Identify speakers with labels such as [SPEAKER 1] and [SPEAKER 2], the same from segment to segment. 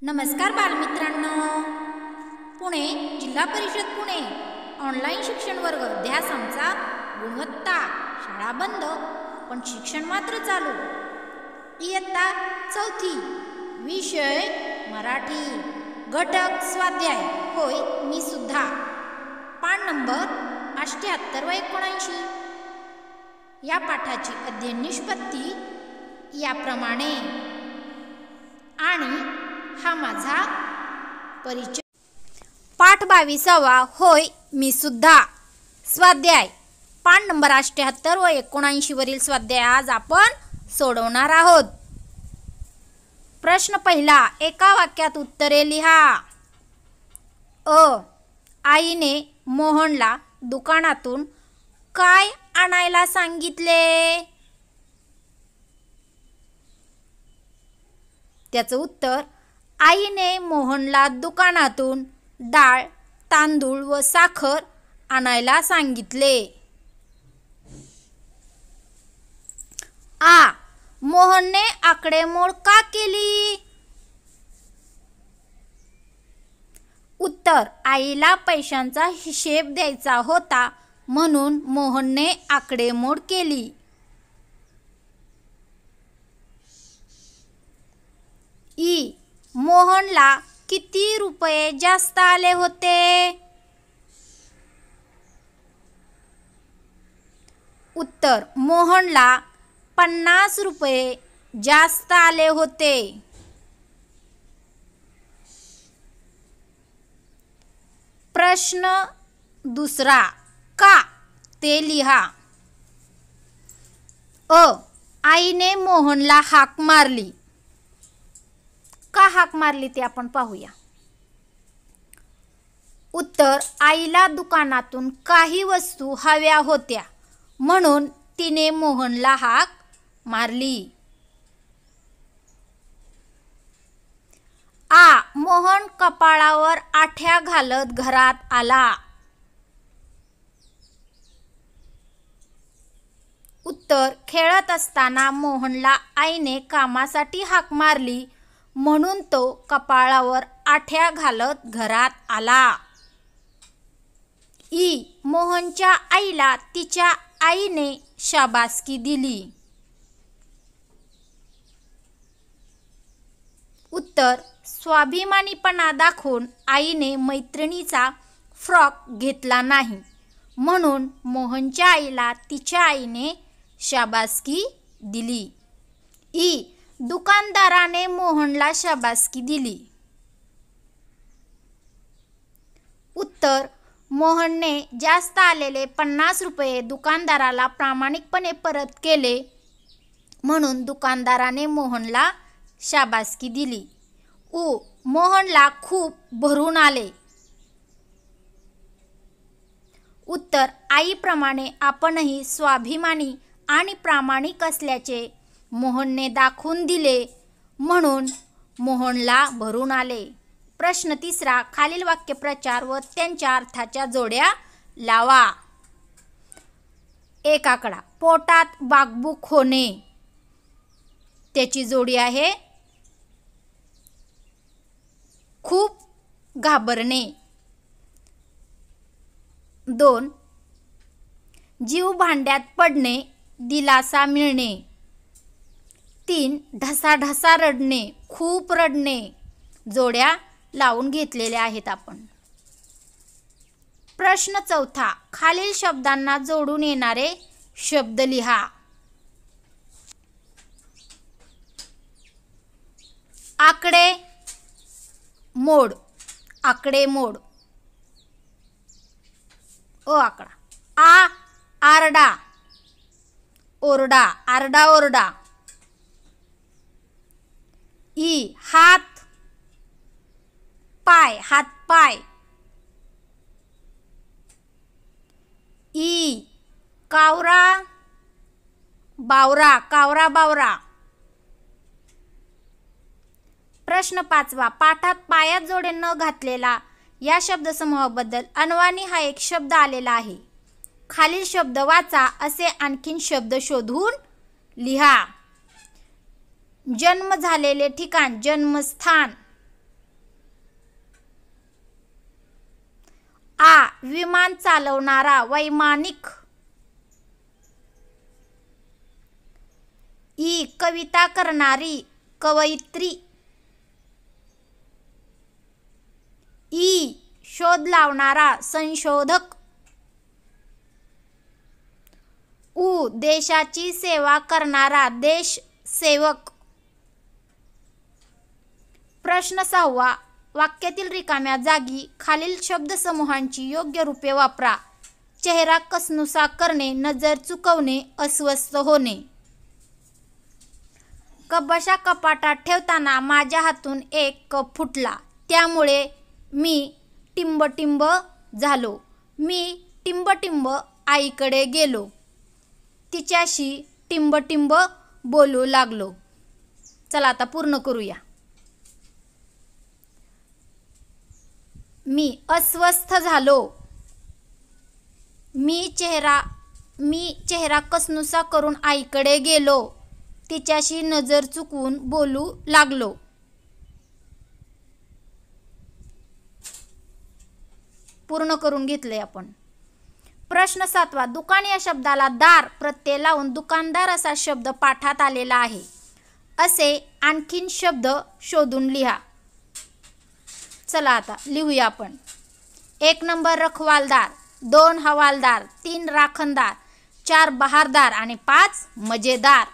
[SPEAKER 1] नमस्कार बालमित्रांनो, पुणे जिल्हा परिषद पुणे ऑनलाईन शिक्षण वर्ग ध्यास आमचा गुणवत्ता. शाळा बंद पण शिक्षण मात्र चालू. इयत्ता चौथी, विषय मराठी, घटक स्वाध्याय. होय मी सुद्धा. पान नंबर 78 व 79. या पाठाची अध्ययन निष्पत्ती याप्रमाणे आणि हा माझा परिचय. पाठ 22. होय मी सुद्धा. स्वाध्याय. पान नंबर 78 व 79 वरील स्वाध्याय आज आपण सोडवणार आहोत. प्रश्न पहिला. एका वाक्यात उत्तरे लिहा. आईने मोहनला दुकानातून काय आणायला सांगितले? त्याचं उत्तर, आईने मोहनला दुकानातून डाळ, तांदूळ व साखर आणायला सांगितले. मोहनने आकडेमोड का केली? उत्तर, आईला पैशांचा हिशेब द्यायचा होता म्हणून मोहनने आकडेमोड केली. मोहनला किती रुपये जास्त आले होते? उत्तर, मोहनला 50 रुपये जास्त आले होते. प्रश्न दुसरा. का ते लिहा. आईने मोहनला हाक मारली. का हाक मारली ते आपण पाहूया. उत्तर, आईला दुकानातून काही वस्तू हव्या होत्या म्हणून तिने मोहनला हाक मारली. मोहन कपाळावर आठ्या घालत घरात आला. उत्तर, खेळत असताना मोहनला आईने कामासाठी हाक मारली म्हणून तो कपाळावर आठ्या घालत घरात आला. मोहनच्या आईला तिच्या आईने शाबासकी दिली. उत्तर, स्वाभिमानीपणा दाखवून आईने मैत्रिणीचा फ्रॉक घेतला नाही म्हणून मोहनच्या आईला तिच्या आईने शाबासकी दिली. दुकानदाराने मोहनला शाबासकी दिली. उत्तर, मोहनने जास्त आलेले 50 रुपये दुकानदाराला प्रामाणिकपणे परत केले म्हणून दुकानदाराने मोहनला शाबासकी दिली. मोहनला खूप भरून आले. उत्तर, आईप्रमाणे आपणही स्वाभिमानी आणि प्रामाणिक असल्याचे मोहनने दाखवून दिले म्हणून मोहनला भरून आले. प्रश्न तिसरा. खालील वाक्यप्रचार व त्यांच्या अर्थाच्या जोड्या लावा. एक आकडा. पोटात बाकबूक होणे. त्याची जोडी आहे खूप घाबरणे. 2. जीव भांड्यात पडणे, दिलासा मिळणे. 3. ढसाढसा रडणे, खूप रडणे. जोड्या लावून घेतलेल्या आहेत आपण. प्रश्न चौथा. खालील शब्दांना जोडून येणारे शब्द लिहा. आकडे मोड. आकडेमोड. आकडा. आरडा. ओरडा. आरडा ओरडा. हात पाय. हात पाय. कावरा बावरा. कावरा बावरा. प्रश्न 5. पाठात पायात जोडे न घातलेला या शब्दसमूहाबद्दल अनवाणी हा एक शब्द आलेला आहे. खालील शब्द वाचा असे आणखीन शब्द शोधून लिहा. जन्म झालेले ठिकाण जन्मस्थान, आ. विमान चालवणारा वैमानिक. ई. कविता करणारी कवयित्री. ई. शोध लावणारा संशोधक. उ. देशाची सेवा करणारा देशसेवक. प्रश्न 6. वाक्यातील रिकाम्या जागी खालील शब्दसमूहांची योग्य रूपे वापरा. चेहरा कसनुसा करणे, नजर चुकवणे, अस्वस्थ होणे. कपाशा कपाटात ठेवताना माझ्या हातून एक कप फुटला, त्यामुळे मी टिंबटिंब झालो. मी टिंबटिंब आईकडे गेलो, तिच्याशी टिंबटिंब बोलू लागलो. चला आता पूर्ण करूया. मी अस्वस्थ झालो. मी चेहरा कसनुसा करून आईकडे गेलो, तिच्याशी नजर चुकवून बोलू लागलो. पूर्ण करून घेतले आपण. प्रश्न 7. दुकान या शब्दाला दार प्रत्यय लावून दुकानदार असा शब्द पाठात आलेला आहे. असे आणखीन शब्द शोधून लिहा. चला आता लिहूया आपण. 1 नंबर रखवालदार, 2 हवालदार, 3 राखणदार, 4 बहारदार आणि 5 मजेदार.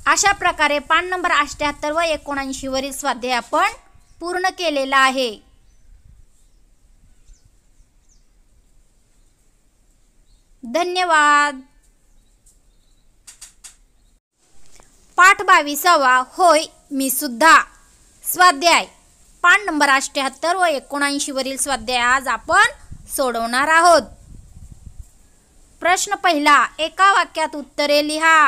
[SPEAKER 1] अशा प्रकारे पान नंबर 78 व 79 वरील स्वाध्याय आपण पूर्ण केलेला आहे. धन्यवाद. पाठ 22. होय मी सुद्धा. स्वाध्याय पान नंबर 78 व 79 वरील स्वाध्याय आज आपण सोडवणार आहोत. प्रश्न 1. एका वाक्यात उत्तरे लिहा.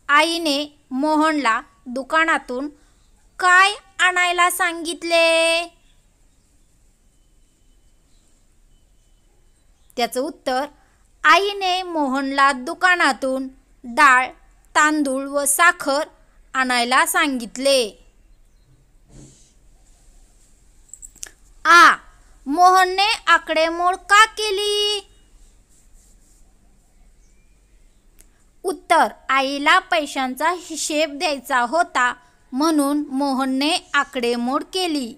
[SPEAKER 1] आईने मोहनला दुकानातून काय आणायला सांगितले? त्याचं उत्तर, आईने मोहनला दुकानातून डाळ, तांदूळ व साखर आणायला सांगितले. आ. मोहनने आकडेमोड का केली? उत्तर, आईला पैशांचा हिशेब द्यायचा होता म्हणून मोहनने आकडेमोड केली.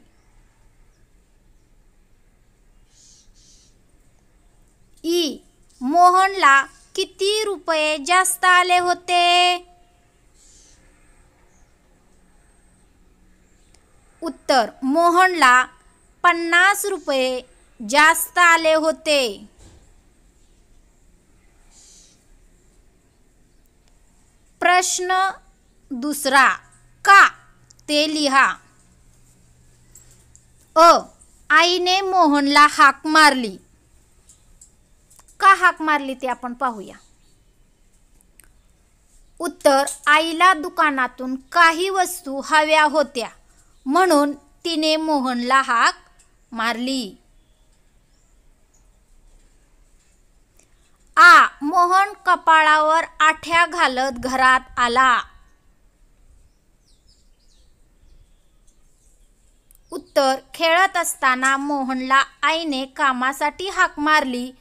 [SPEAKER 1] ई. मोहनला किती रुपये जास्त आले होते? उत्तर, मोहनला 50 रुपये जास्त आले होते. प्रश्न 2. का ते लिहा. आईने मोहनला हाक मारली. का हाक मारली ते आपण पाहूया. उत्तर, आईला दुकानातून काही वस्तू हव्या होत्या म्हणून तिने मोहनला हाक मारली. आ. मोहन कपाळावर आठ्या घालत घरात आला. उत्तर, खेळत असताना मोहनला आईने कामासाठी हाक मारली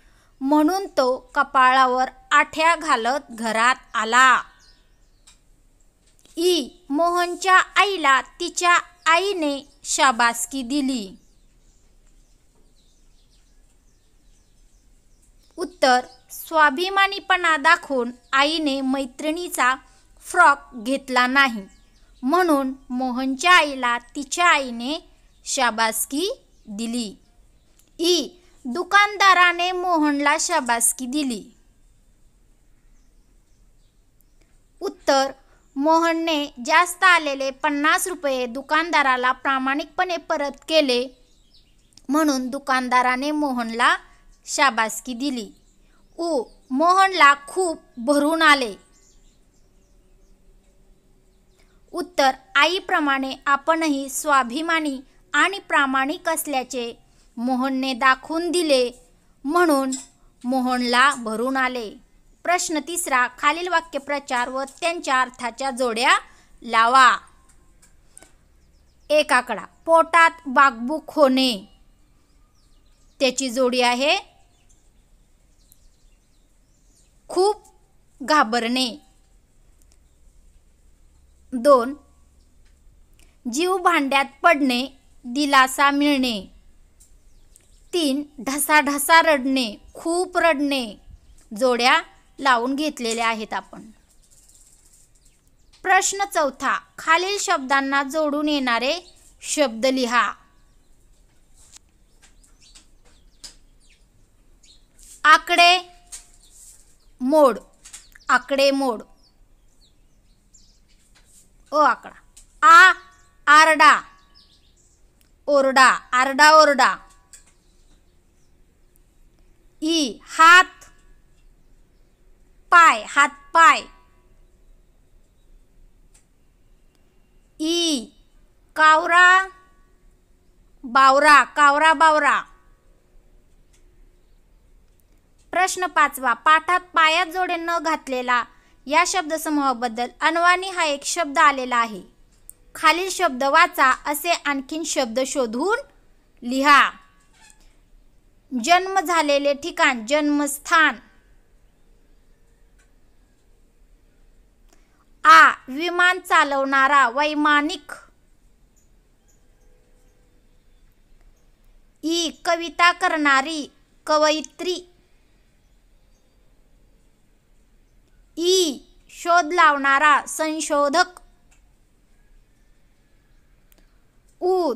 [SPEAKER 1] म्हणून तो कपाळावर आठ्या घालत घरात आला. ई. मोहनच्या आईला तिच्या आईने शाबासकी दिली. उत्तर, स्वाभिमानीपणा दाखवून आईने मैत्रिणीचा फ्रॉक घेतला नाही म्हणून मोहनच्या आईला तिच्या आईने शाबासकी दिली. ई. दुकानदाराने मोहनला शाबासकी दिली. उत्तर, मोहनने जास्त आलेले 50 रुपये दुकानदाराला प्रामाणिकपणे परत केले म्हणून दुकानदाराने मोहनला शाबासकी दिली. उ. मोहनला खूप भरून आले. उत्तर, आईप्रमाणे आपणही स्वाभिमानी आणि प्रामाणिक असल्याचे मोहनने दाखवून दिले म्हणून मोहनला भरून आले. प्रश्न 3. खालील वाक्यप्रचार व त्यांच्या अर्थाच्या जोड्या लावा. एक आकडा. पोटात बाकबूक होणे, त्याची जोडी आहे खूप घाबरणे. 2. जीव भांड्यात पडणे, दिलासा मिळणे. 3. ढसाढसा रडणे, खूप रडणे. जोड्या लावून घेतलेल्या आहेत आपण. प्रश्न 4. खालील शब्दांना जोडून येणारे शब्द लिहा. आकडे मोड, आकडेमोड. अ आकडा. आरडा, ओरडा, आरडा ओरडा. ई हात पाय, हात पाय. ई कावरा बावरा, कावरा बावरा. प्रश्न 5. पाठात पायात जोडे न घातलेला या शब्दसमूहाबद्दल अनवाणी हा एक शब्द आलेला आहे. खालील शब्द वाचा, असे आणखीन शब्द शोधून लिहा. जन्म झालेले ठिकाण, जन्मस्थान. विमान चालवणारा, वैमानिक. कविता करणारी, कवयित्री. शोध लावणारा, संशोधक.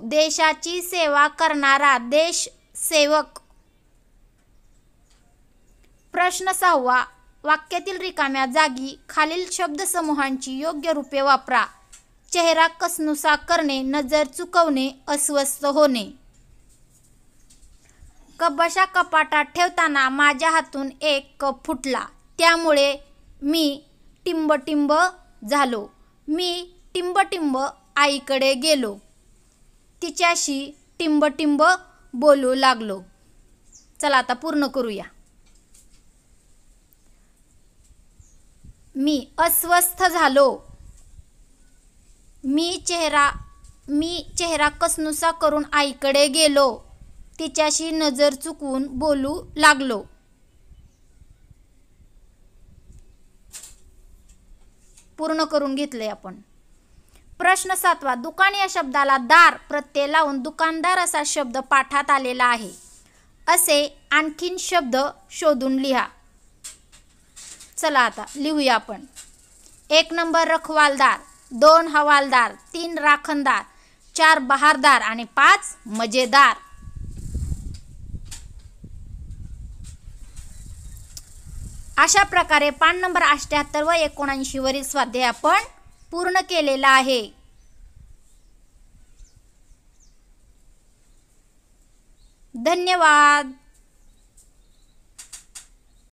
[SPEAKER 1] देशाची सेवा करणारा, देशसेवक. प्रश्न 6. वाक्यातील रिकाम्या जागी खालील शब्दसमूहांची योग्य रूपे वापरा. चेहरा कसनुसा करणे, नजर चुकवणे, अस्वस्थ होणे. कपाशा कपाटात ठेवताना माझ्या हातून एक कप फुटला, त्यामुळे मी टिंबटिंब झालो. मी टिंबटिंब आईकडे गेलो, तिच्याशी टिंबटिंब बोलू लागलो. चला आता पूर्ण करूया. मी अस्वस्थ झालो. मी चेहरा कसनुसा करून आईकडे गेलो, तिच्याशी नजर चुकवून बोलू लागलो. पूर्ण करून घेतले आपण. प्रश्न 7. दुकान या शब्दाला दार प्रत्यय लावून दुकानदार असा शब्द पाठात आलेला आहे. असे आणखीन शब्द शोधून लिहा. चला आता लिहूया आपण. 1 नंबर रखवालदार, 2 हवालदार, 3 राखणदार, 4 बहारदार आणि 5 मजेदार. अशा प्रकारे पान नंबर 78 व 79 वरील स्वाध्याय आपण पूर्ण केलेला आहे. धन्यवाद.